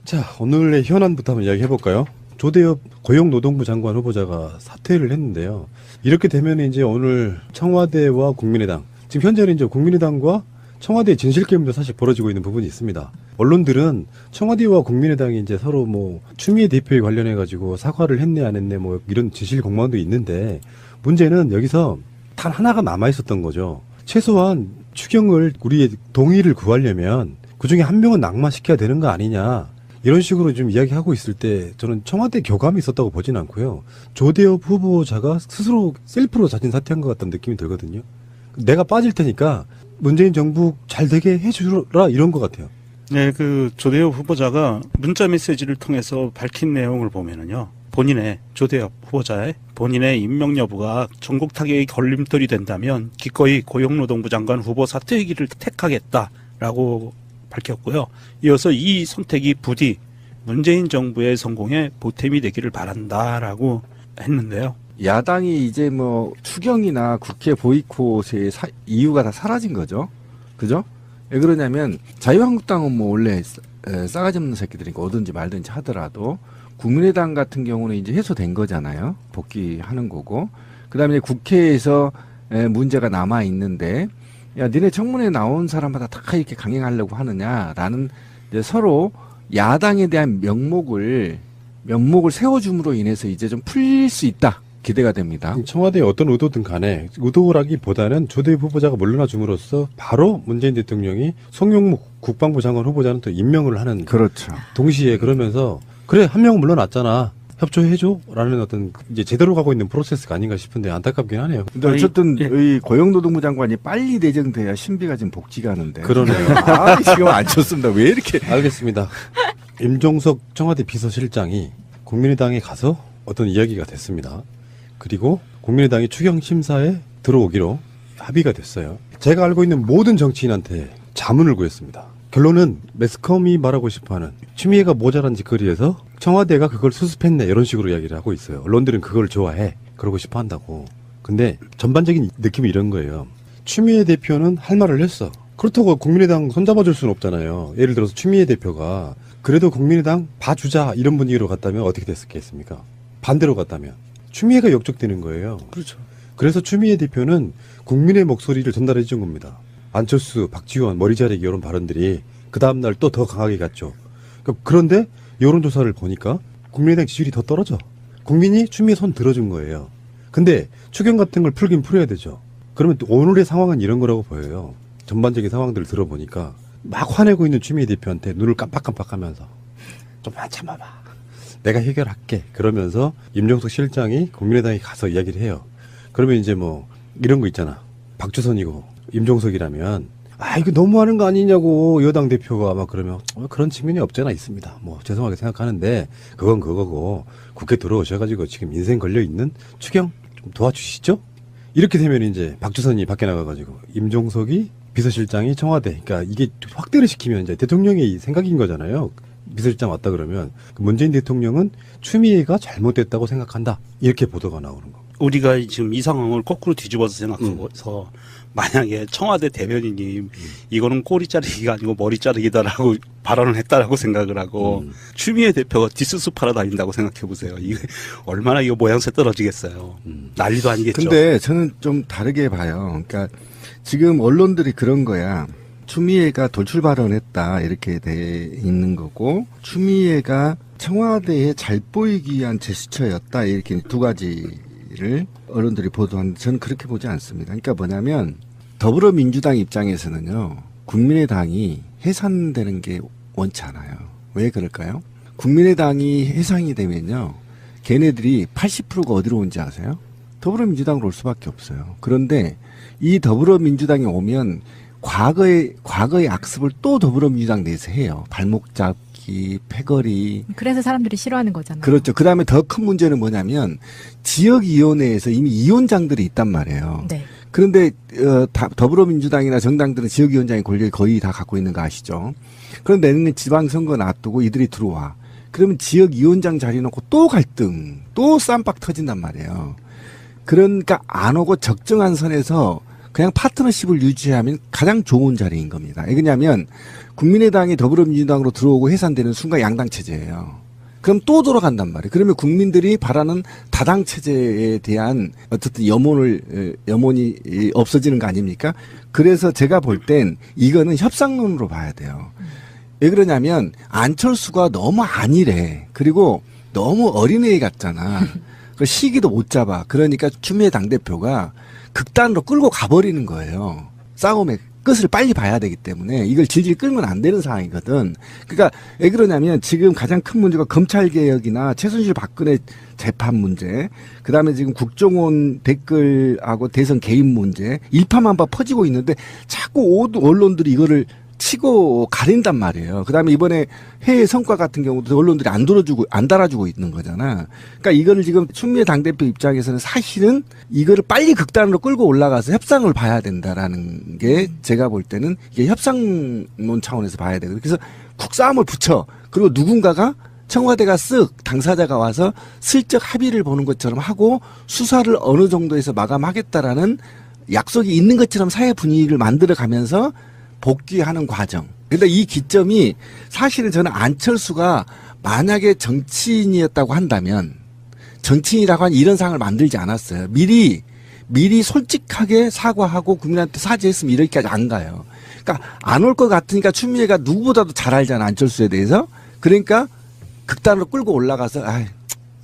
자, 오늘의 현안부터 한번 이야기해볼까요? 조대엽 고용노동부 장관 후보자가 사퇴를 했는데요. 이렇게 되면 이제 오늘 청와대와 국민의당, 지금 현재는 이제 국민의당과 청와대의 진실게임도 사실 벌어지고 있는 부분이 있습니다. 언론들은 청와대와 국민의당이 이제 서로 뭐 추미애 대표에 관련해가지고 사과를 했네 안 했네 뭐 이런 진실 공방도 있는데, 문제는 여기서 단 하나가 남아있었던 거죠. 최소한 추경을 우리의 동의를 구하려면 그중에 한 명은 낙마시켜야 되는 거 아니냐, 이런 식으로 좀 이야기하고 있을 때 저는 청와대 교감이 있었다고 보진 않고요. 조대엽 후보자가 스스로 셀프로 자진 사퇴한 것 같다는 느낌이 들거든요. 내가 빠질 테니까 문재인 정부 잘 되게 해주라, 이런 것 같아요. 네, 그 조대엽 후보자가 문자 메시지를 통해서 밝힌 내용을 보면은요, 조대엽 후보자의 본인의 임명 여부가 전국 타격의 걸림돌이 된다면 기꺼이 고용노동부 장관 후보 사퇴이기를 택하겠다라고 밝혔고요. 이어서 이 선택이 부디 문재인 정부의 성공에 보탬이 되기를 바란다라고 했는데요. 야당이 이제 뭐 추경이나 국회 보이콧의 이유가 다 사라진 거죠. 그죠? 왜 그러냐면 자유한국당은 뭐 원래 싸가지 없는 새끼들이니까 오든지 말든지 하더라도 국민의당 같은 경우는 이제 해소된 거잖아요. 복귀하는 거고. 그다음에 국회에서 문제가 남아 있는데, 야, 니네 청문회 나온 사람마다 다 이렇게 강행하려고 하느냐라는 이제 서로 야당에 대한 명목을 세워줌으로 인해서 이제 좀 풀릴 수 있다. 기대가 됩니다. 청와대의 어떤 의도든 간에, 의도라기보다는 조대엽 후보자가 물러나 줌으로써 바로 문재인 대통령이 송영무 국방부 장관 후보자는 또 임명을 하는. 그렇죠. 동시에 그러면서 그래, 한 명은 물러났잖아, 협조해줘 라는 어떤 이제 제대로 가고 있는 프로세스가 아닌가 싶은데 안타깝긴 하네요. 근데 어쨌든 이 고용노동부 장관이 빨리 내정돼야 신비가 지금 복지가 하는데. 그러네요. 지금 안 좋습니다. 왜 이렇게. 알겠습니다. 임종석 청와대 비서실장이 국민의당에 가서 어떤 이야기가 됐습니다. 그리고 국민의당이 추경 심사에 들어오기로 합의가 됐어요. 제가 알고 있는 모든 정치인한테 자문을 구했습니다. 결론은 매스컴이 말하고 싶어하는 추미애가 모자란 짓거리에서 청와대가 그걸 수습했네, 이런 식으로 이야기를 하고 있어요. 언론들은 그걸 좋아해, 그러고 싶어 한다고. 근데 전반적인 느낌이 이런 거예요. 추미애 대표는 할 말을 했어. 그렇다고 국민의당 손잡아줄 수는 없잖아요. 예를 들어서 추미애 대표가 그래도 국민의당 봐주자 이런 분위기로 갔다면 어떻게 됐겠습니까? 반대로 갔다면 추미애가 역적되는 거예요. 그렇죠. 그래서 추미애 대표는 국민의 목소리를 전달해 준 겁니다. 안철수, 박지원, 머리 자르기 이런 발언들이 그 다음날 또 더 강하게 갔죠. 그런데 여론조사를 보니까 국민의당 지지율이 더 떨어져. 국민이 추미애 손 들어준 거예요. 근데 추경 같은 걸 풀긴 풀어야 되죠. 그러면 또 오늘의 상황은 이런 거라고 보여요. 전반적인 상황들을 들어보니까 막 화내고 있는 추미애 대표한테 눈을 깜빡깜빡하면서 좀만 참아봐, 내가 해결할게, 그러면서 임종석 실장이 국민의당에 가서 이야기를 해요. 그러면 이제 뭐 이런 거 있잖아. 박주선이고 임종석이라면 이거 너무하는 거 아니냐고 여당 대표가 막 그러면 그런 측면이 없잖아 있습니다. 뭐 죄송하게 생각하는데 그건 그거고, 국회 들어오셔가지고 지금 인생 걸려 있는 추경 좀 도와주시죠. 이렇게 되면 이제 박주선이 밖에 나가가지고 임종석이 비서실장이 청와대, 그러니까 이게 확대를 시키면 이제 대통령의 생각인 거잖아요. 비서실장 왔다 그러면 문재인 대통령은 추미애가 잘못됐다고 생각한다, 이렇게 보도가 나오는 거. 우리가 지금 이 상황을 거꾸로 뒤집어서 생각해서 만약에 청와대 대변인이 이거는 꼬리 자르기가 아니고 머리 자르기다라고 발언을 했다라고 생각을 하고 추미애 대표가 뒷수습하러 다닌다고 생각해 보세요. 이게 얼마나 이거 모양새 떨어지겠어요. 난리도 아니겠죠. 근데 저는 좀 다르게 봐요. 그러니까 지금 언론들이 그런 거야. 추미애가 돌출 발언했다 이렇게 돼 있는 거고, 추미애가 청와대에 잘 보이기 위한 제스처였다, 이렇게 두 가지를 언론들이 보도하는데 저는 그렇게 보지 않습니다. 그러니까 뭐냐면 더불어민주당 입장에서는요, 국민의당이 해산되는 게 원치 않아요. 왜 그럴까요? 국민의당이 해상이 되면요, 걔네들이 80%가 어디로 온지 아세요? 더불어민주당으로 올 수밖에 없어요. 그런데 이 더불어민주당이 오면 과거의 악습을 또 더불어민주당 내에서 해요. 발목 잡기, 패거리. 그래서 사람들이 싫어하는 거잖아요. 그렇죠. 그 다음에 더 큰 문제는 뭐냐면 지역위원회에서 이미 위원장들이 있단 말이에요. 네. 그런데 더불어민주당이나 정당들은 지역위원장의 권력이 거의 다 갖고 있는 거 아시죠? 그런데 내년 지방선거 놔두고 이들이 들어와. 그러면 지역위원장 자리 놓고 또 갈등, 또 쌈박 터진단 말이에요. 그러니까 안 오고 적정한 선에서 그냥 파트너십을 유지하면 가장 좋은 자리인 겁니다. 왜냐하면 국민의당이 더불어민주당으로 들어오고 해산되는 순간 양당 체제예요. 그럼 또 돌아간단 말이에요. 그러면 국민들이 바라는 다당 체제에 대한 어쨌든 염원이 없어지는 거 아닙니까? 그래서 제가 볼 땐 이거는 협상론으로 봐야 돼요. 왜 그러냐면 안철수가 너무 안일해. 그리고 너무 어린애 같잖아. 그 시기도 못 잡아. 그러니까 추미애 당대표가 극단으로 끌고 가버리는 거예요. 싸움의 끝을 빨리 봐야 되기 때문에 이걸 질질 끌면 안 되는 상황이거든. 그러니까 왜 그러냐면 지금 가장 큰 문제가 검찰개혁이나 최순실 박근혜 재판 문제, 그다음에 지금 국정원 댓글하고 대선 개입 문제 일파만파 퍼지고 있는데 자꾸 언론들이 이거를 치고 가린단 말이에요. 그다음에 이번에 해외 성과 같은 경우도 언론들이 안 달아주고 있는 거잖아. 그러니까 이거를 지금 추미애 당대표 입장에서는 사실은 이거를 빨리 극단으로 끌고 올라가서 협상을 봐야 된다라는 게 제가 볼 때는 이게 협상론 차원에서 봐야 되거든요. 그래서 국싸움을 붙여. 그리고 누군가가 청와대가 쓱 당사자가 와서 슬쩍 합의를 보는 것처럼 하고 수사를 어느 정도에서 마감하겠다라는 약속이 있는 것처럼 사회 분위기를 만들어가면서 복귀하는 과정. 근데 이 기점이 사실은 저는 안철수가 만약에 정치인이었다고 한다면 정치인이라고 한 이런 상황을 만들지 않았어요. 미리 솔직하게 사과하고 국민한테 사죄했으면 이렇게까지 안 가요. 그러니까 안 올 것 같으니까 추미애가 누구보다도 잘 알잖아, 안철수에 대해서. 그러니까 극단으로 끌고 올라가서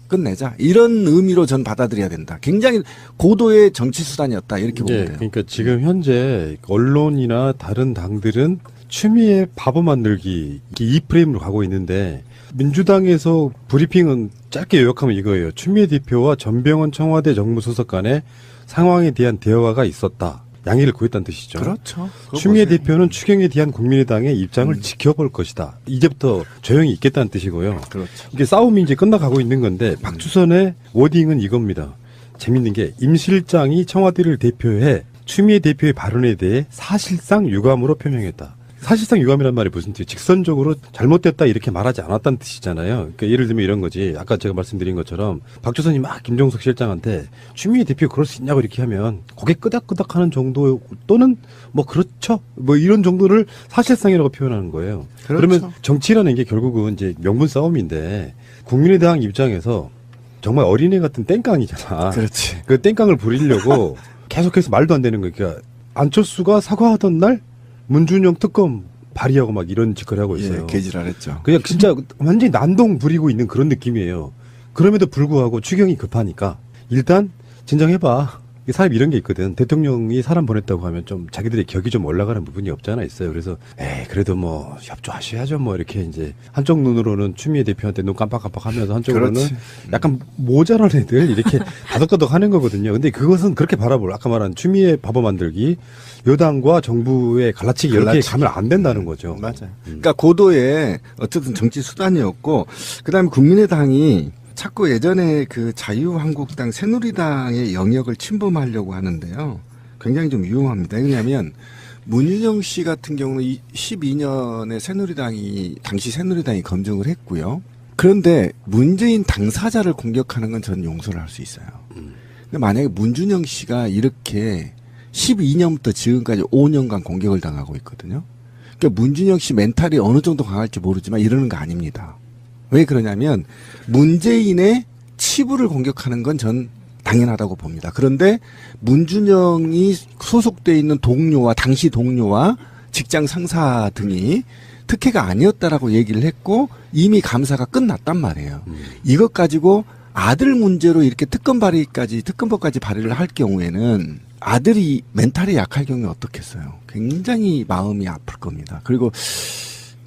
끝내자. 이런 의미로 전 받아들여야 된다. 굉장히 고도의 정치 수단이었다. 이렇게 보면 돼요. 그러니까 지금 현재 언론이나 다른 당들은 추미애 바보 만들기 이 프레임으로 가고 있는데 민주당에서 브리핑은 짧게 요약하면 이거예요. 추미애 대표와 전병헌 청와대 정무수석 간에 상황에 대한 대화가 있었다. 양해를 구했다는 뜻이죠. 그렇죠. 추미애 대표는 추경에 대한 국민의당의 입장을 지켜볼 것이다. 이제부터 조용히 있겠다는 뜻이고요. 그렇죠. 이게 싸움이 이제 끝나가고 있는 건데 박주선의 워딩은 이겁니다. 재밌는 게 임 실장이 청와대를 대표해 추미애 대표의 발언에 대해 사실상 유감으로 표명했다. 사실상 유감이란 말이 무슨 뜻이에요? 직선적으로 잘못됐다 이렇게 말하지 않았다는 뜻이잖아요. 그러니까 예를 들면 이런 거지. 아까 제가 말씀드린 것처럼 박주선이 막 김종석 실장한테 추미애 대표 그럴 수 있냐고 이렇게 하면 고개 끄덕끄덕하는 정도 또는 뭐 그렇죠. 뭐 이런 정도를 사실상이라고 표현하는 거예요. 그렇죠. 그러면 정치라는 게 결국은 이제 명분 싸움인데 국민의당 입장에서 정말 어린애 같은 땡깡이잖아. 그렇지. 그 땡깡을 부리려고 계속해서 말도 안 되는 거니까 그러니까 안철수가 사과하던 날 문준영 특검 발의하고 막 이런 짓거리 하고 있어요. 예, 개지랄했죠. 그냥 진짜 완전히 난동 부리고 있는 그런 느낌이에요. 그럼에도 불구하고 추경이 급하니까 일단 진정해봐. 사람이 이런 게 있거든. 대통령이 사람 보냈다고 하면 좀 자기들의 격이 좀 올라가는 부분이 없지 않아 있어요. 그래서 그래도 뭐 협조하셔야죠. 뭐 이렇게 이제 한쪽 눈으로는 추미애 대표한테 눈 깜빡깜빡하면서 한쪽으로는 그렇지. 약간 모자란 애들 이렇게 다독다독 하는 거거든요. 근데 그것은 그렇게 바라볼 아까 말한 추미애 바보 만들기 여당과 정부의 갈라치기 이렇게 갈라치기. 가면 안 된다는 거죠. 맞아요. 그러니까 고도의 어쨌든 정치 수단이었고, 그다음에 국민의당이 자꾸 예전에 그 자유한국당 새누리당의 영역을 침범하려고 하는데요. 굉장히 좀 위험합니다. 왜냐하면 문윤영 씨 같은 경우는 12년에 당시 새누리당이 검증을 했고요. 그런데 문재인 당사자를 공격하는 건 저는 용서를 할 수 있어요. 근데 만약에 문준영 씨가 이렇게 12년부터 지금까지 5년간 공격을 당하고 있거든요. 그러니까 문준영 씨 멘탈이 어느 정도 강할지 모르지만 이러는 거 아닙니다. 왜 그러냐면 문재인의 치부를 공격하는 건 전 당연하다고 봅니다. 그런데 문준영이 소속돼 있는 동료와 당시 동료와 직장 상사 등이 특혜가 아니었다라고 얘기를 했고 이미 감사가 끝났단 말이에요. 이것 가지고 아들 문제로 이렇게 특검법까지 발의를 할 경우에는 아들이 멘탈이 약할 경우에 어떻겠어요? 굉장히 마음이 아플 겁니다. 그리고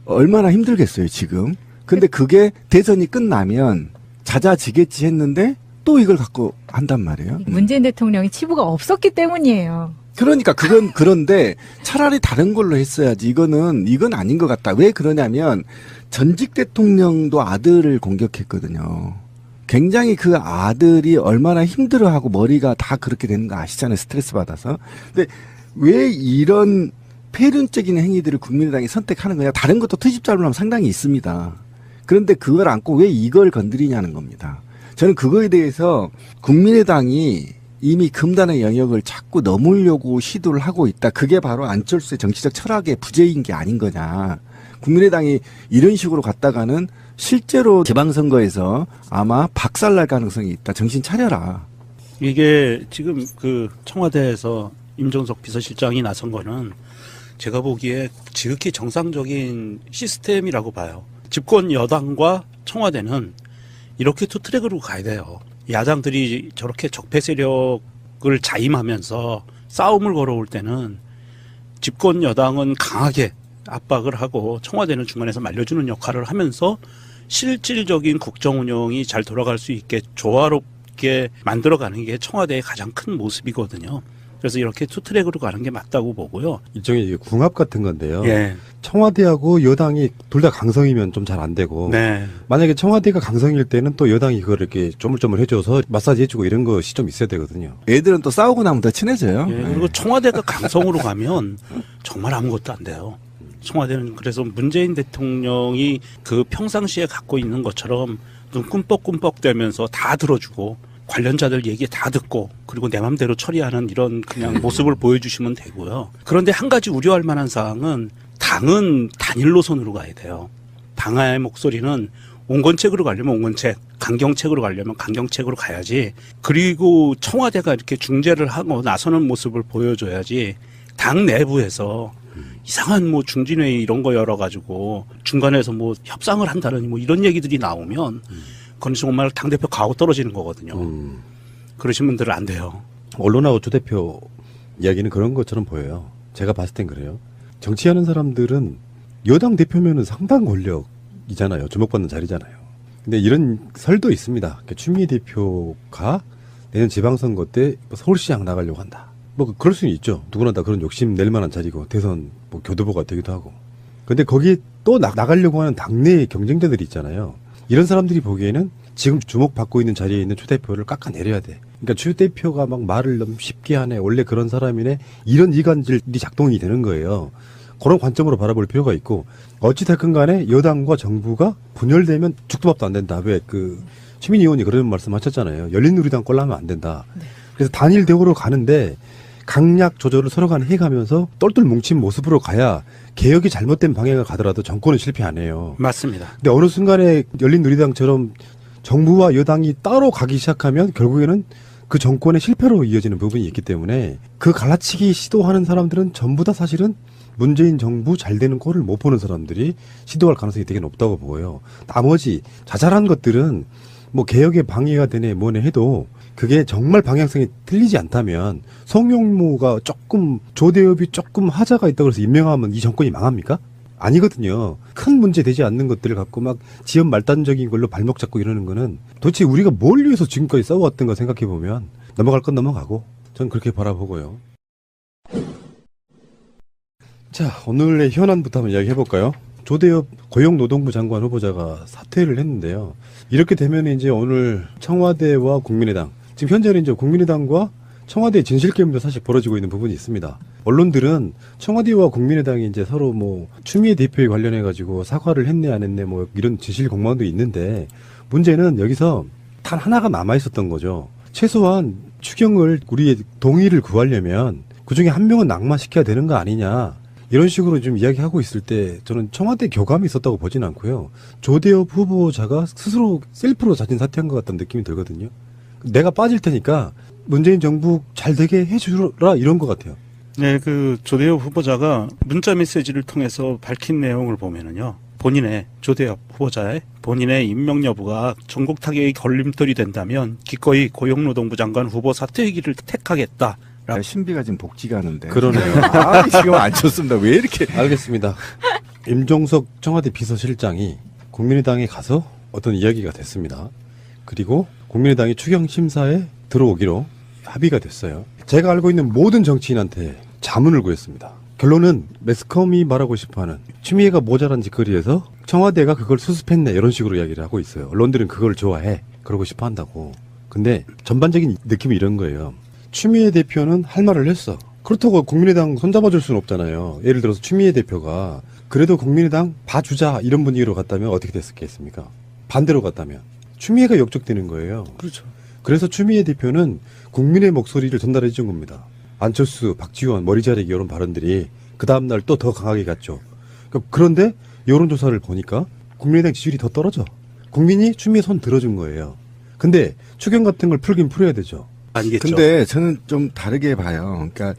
얼마나 힘들겠어요, 지금. 근데 그게 대선이 끝나면 잦아지겠지 했는데 또 이걸 갖고 한단 말이에요. 문재인 대통령이 치부가 없었기 때문이에요. 그러니까 그건 그런데 차라리 다른 걸로 했어야지. 이건 아닌 것 같다. 왜 그러냐면 전직 대통령도 아들을 공격했거든요. 굉장히 그 아들이 얼마나 힘들어하고 머리가 다 그렇게 되는 거 아시잖아요. 스트레스 받아서. 근데 왜 이런 폐륜적인 행위들을 국민의당이 선택하는 거냐. 다른 것도 트집 잡으려면 상당히 있습니다. 그런데 그걸 안고 왜 이걸 건드리냐는 겁니다. 저는 그거에 대해서 국민의당이 이미 금단의 영역을 자꾸 넘으려고 시도를 하고 있다. 그게 바로 안철수의 정치적 철학의 부재인 게 아닌 거냐. 국민의당이 이런 식으로 갔다가는 실제로 지방선거에서 아마 박살날 가능성이 있다. 정신 차려라. 이게 지금 그 청와대에서 임종석 비서실장이 나선 거는 제가 보기에 지극히 정상적인 시스템이라고 봐요. 집권 여당과 청와대는 이렇게 투트랙으로 가야 돼요. 야당들이 저렇게 적폐 세력을 자임하면서 싸움을 걸어올 때는 집권 여당은 강하게 압박을 하고 청와대는 중간에서 말려주는 역할을 하면서 실질적인 국정 운영이 잘 돌아갈 수 있게 조화롭게 만들어가는 게 청와대의 가장 큰 모습이거든요. 그래서 이렇게 투트랙으로 가는 게 맞다고 보고요. 일종의 이게 궁합 같은 건데요. 예. 청와대하고 여당이 둘 다 강성이면 좀 잘 안 되고 네. 만약에 청와대가 강성일 때는 또 여당이 그걸 이렇게 쪼물쪼물 해줘서 마사지 해주고 이런 것이 좀 있어야 되거든요. 애들은 또 싸우고 나면 더 친해져요. 예, 그리고 청와대가 강성으로 가면 정말 아무것도 안 돼요. 청와대는 그래서 문재인 대통령이 그 평상시에 갖고 있는 것처럼 눈 꿈뻑꿈뻑 대면서 다 들어주고 관련자들 얘기 다 듣고 그리고 내 맘대로 처리하는 이런 그냥 모습을 보여주시면 되고요. 그런데 한 가지 우려할 만한 사항은 당은 단일 노선으로 가야 돼요. 당의 목소리는 온건책으로 가려면 온건책, 강경책으로 가려면 강경책으로 가야지. 그리고 청와대가 이렇게 중재를 하고 나서는 모습을 보여줘야지. 당 내부에서 이상한 뭐 중진회의 이런 거 열어가지고 중간에서 뭐 협상을 한다느니 뭐 이런 얘기들이 나오면 그건 정말 당대표 가고 떨어지는 거거든요. 그러신 분들은 안 돼요. 언론하고 조 대표 이야기는 그런 것처럼 보여요. 제가 봤을 땐 그래요. 정치하는 사람들은 여당 대표면은 상당 권력이잖아요. 주목받는 자리잖아요. 근데 이런 설도 있습니다. 그러니까 추미애 대표가 내년 지방선거 때 서울시장 나가려고 한다. 뭐 그럴 수는 있죠. 누구나 다 그런 욕심 낼 만한 자리고 대선 뭐 교두보가 되기도 하고. 근데 거기에 또 나가려고 하는 당내 경쟁자들이 있잖아요. 이런 사람들이 보기에는 지금 주목받고 있는 자리에 있는 추 대표를 깎아내려야 돼. 그러니까 추 대표가 막 말을 너무 쉽게 하네. 원래 그런 사람이네. 이런 이간질이 작동이 되는 거예요. 그런 관점으로 바라볼 필요가 있고 어찌됐건 간에 여당과 정부가 분열되면 죽도 밥도 안 된다. 왜 그 최민희 의원이 그런 말씀 하셨잖아요. 열린우리당 꼴로 하면 안 된다. 네. 그래서 단일 대우로 가는데 강약 조절을 서로 간에 해가면서 똘똘 뭉친 모습으로 가야 개혁이 잘못된 방향을 가더라도 정권은 실패 안 해요. 맞습니다. 근데 어느 순간에 열린우리당처럼 정부와 여당이 따로 가기 시작하면 결국에는 그 정권의 실패로 이어지는 부분이 있기 때문에 그 갈라치기 시도하는 사람들은 전부 다 사실은 문재인 정부 잘 되는 꼴을 못 보는 사람들이 시도할 가능성이 되게 높다고 보여요. 나머지 자잘한 것들은 뭐 개혁에 방해가 되네 뭐네 해도 그게 정말 방향성이 틀리지 않다면 성용모가 조금 조대엽이 조금 하자가 있다고 해서 임명하면 이 정권이 망합니까? 아니거든요. 큰 문제 되지 않는 것들을 갖고 막 지연 말단적인 걸로 발목 잡고 이러는 거는 도대체 우리가 뭘 위해서 지금까지 싸워왔던가 생각해 보면 넘어갈 건 넘어가고 전 그렇게 바라보고요. 자, 오늘의 현안부터 한번 이야기해 볼까요? 조대엽 고용노동부 장관 후보자가 사퇴를 했는데요. 이렇게 되면 이제 오늘 청와대와 국민의당, 지금 현재는 이제 국민의당과 청와대의 진실게임도 사실 벌어지고 있는 부분이 있습니다. 언론들은 청와대와 국민의당이 이제 서로 뭐 추미애 대표에 관련해 가지고 사과를 했네 안 했네 뭐 이런 진실 공방도 있는데 문제는 여기서 단 하나가 남아 있었던 거죠. 최소한 추경을 우리의 동의를 구하려면 그중에 한 명은 낙마시켜야 되는 거 아니냐. 이런 식으로 좀 이야기하고 있을 때 저는 청와대 교감이 있었다고 보진 않고요. 조대엽 후보자가 스스로 셀프로 자진 사퇴한 것 같다는 느낌이 들거든요. 내가 빠질 테니까 문재인 정부 잘 되게 해주라 이런 것 같아요. 네, 그 조대엽 후보자가 문자 메시지를 통해서 밝힌 내용을 보면은요. 본인의 조대엽 후보자의 본인의 임명 여부가 전국 타격의 걸림돌이 된다면 기꺼이 고용노동부 장관 후보 사퇴이기를 택하겠다. 신비가 지금 복지가 하는데. 그러네요. 지금 안 좋습니다. 왜 이렇게. 알겠습니다. 임종석 청와대 비서실장이 국민의당에 가서 어떤 이야기가 됐습니다. 그리고 국민의당이 추경 심사에 들어오기로 합의가 됐어요. 제가 알고 있는 모든 정치인한테 자문을 구했습니다. 결론은 매스컴이 말하고 싶어하는 추미애가 모자란 짓거리에서 청와대가 그걸 수습했네 이런 식으로 이야기를 하고 있어요. 언론들은 그걸 좋아해. 그러고 싶어 한다고. 근데 전반적인 느낌이 이런 거예요. 추미애 대표는 할 말을 했어. 그렇다고 국민의당 손잡아줄 수는 없잖아요. 예를 들어서 추미애 대표가 그래도 국민의당 봐주자 이런 분위기로 갔다면 어떻게 됐겠습니까? 반대로 갔다면 추미애가 역적되는 거예요. 그렇죠. 그래서 추미애 대표는 국민의 목소리를 전달해 준 겁니다. 안철수, 박지원, 머리 자르기 이런 발언들이 그 다음날 또 더 강하게 갔죠. 그런데 여론조사를 보니까 국민의당 지지율이 더 떨어져. 국민이 추미애 손 들어준 거예요. 근데 추경 같은 걸 풀긴 풀어야 되죠. 아니겠죠. 근데 저는 좀 다르게 봐요. 그러니까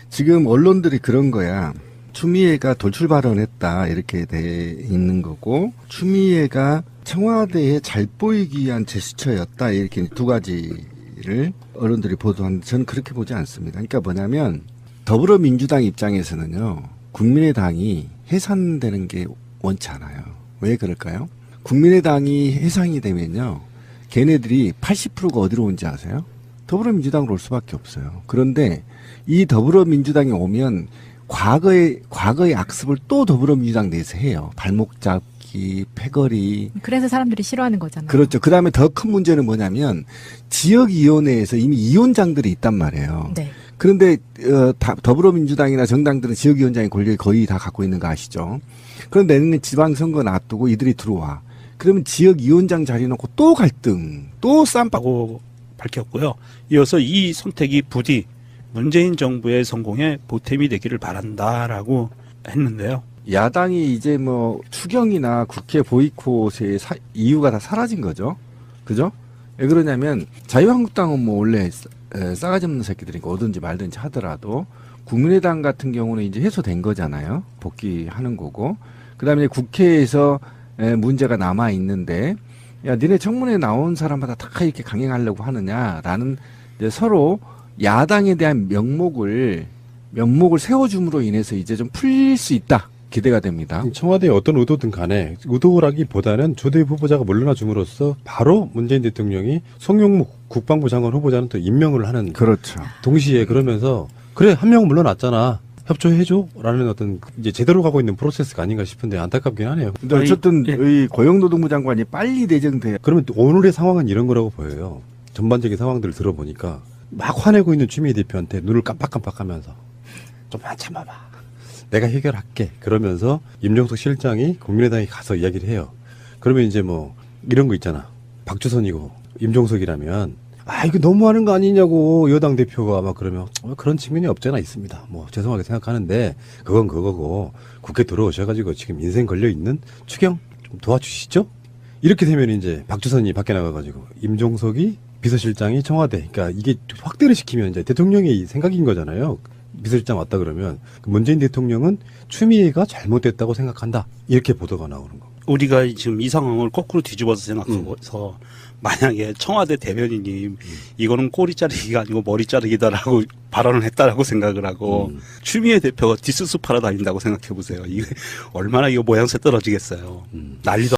지금 언론들이 그런 거야. 추미애가 돌출 발언했다 이렇게 돼 있는 거고 추미애가 청와대에 잘 보이기 위한 제스처였다 이렇게 두 가지를 언론들이 보도하는데 저는 그렇게 보지 않습니다. 그러니까 뭐냐면 더불어민주당 입장에서는요. 국민의당이 해산되는 게 원치 않아요. 왜 그럴까요? 국민의당이 해상이 되면요. 걔네들이 80%가 어디로 온지 아세요? 더불어민주당으로 올 수밖에 없어요. 그런데 이 더불어민주당이 오면 과거의 악습을 또 더불어민주당 내에서 해요. 발목 잡기, 패거리. 그래서 사람들이 싫어하는 거잖아요. 그렇죠. 그 다음에 더 큰 문제는 뭐냐면 지역위원회에서 이미 위원장들이 있단 말이에요. 네. 그런데 더불어민주당이나 정당들은 지역위원장의 권력이 거의 다 갖고 있는 거 아시죠? 그런데 내년 지방선거 놔두고 이들이 들어와. 그러면 지역위원장 자리 놓고 또 갈등, 또 쌈박. 라고 밝혔고요. 이어서 이 선택이 부디 문재인 정부의 성공에 보탬이 되기를 바란다라고 했는데요. 야당이 이제 뭐 추경이나 국회 보이콧의 이유가 다 사라진 거죠. 그죠? 왜 그러냐면 자유한국당은 뭐 원래 싸가지 없는 새끼들이니까 오든지 말든지 하더라도 국민의당 같은 경우는 이제 해소된 거잖아요. 복귀하는 거고. 그다음에 국회에서 문제가 남아 있는데 야 니네 청문회 나온 사람마다 다 이렇게 강행하려고 하느냐라는 이제 서로 야당에 대한 면목을 세워줌으로 인해서 이제 좀 풀릴 수 있다. 기대가 됩니다. 청와대의 어떤 의도든 간에 의도라기보다는 조대엽 후보자가 물러나 줌으로써 바로 문재인 대통령이 송영무 국방부 장관 후보자는 또 임명을 하는 그렇죠. 동시에 그러면서 그래 한 명은 물러났잖아 협조해줘라는 어떤 이제 제대로 가고 있는 프로세스가 아닌가 싶은데 안타깝긴 하네요. 근데 어쨌든 이 고용노동부 장관이 빨리 대정돼야. 그러면 또 오늘의 상황은 이런 거라고 보여요. 전반적인 상황들을 들어보니까 막 화내고 있는 추미애 대표한테 눈을 깜빡깜빡하면서 좀만 참아봐. 내가 해결할게. 그러면서 임종석 실장이 국민의당에 가서 이야기를 해요. 그러면 이제 뭐 이런 거 있잖아. 박주선이고 임종석이라면 이거 너무하는 거 아니냐고 여당 대표가 막 그러면 그런 측면이 없잖아 있습니다. 뭐 죄송하게 생각하는데 그건 그거고 국회 들어오셔가지고 지금 인생 걸려 있는 추경 좀 도와주시죠. 이렇게 되면 이제 박주선이 밖에 나가가지고 임종석이 비서실장이 청와대. 그러니까 이게 확대를 시키면 이제 대통령의 생각인 거잖아요. 비서실장 왔다 그러면 문재인 대통령은 추미애가 잘못됐다고 생각한다. 이렇게 보도가 나오는 거. 우리가 지금 이 상황을 거꾸로 뒤집어서 생각해서 만약에 청와대 대변인이 이거는 꼬리 자르기가 아니고 머리 자르기다라고 발언을 했다라고 생각을 하고 추미애 대표가 뒷수습 하러 다닌다고 생각해 보세요. 이게 얼마나 이거 모양새 떨어지겠어요. 난리도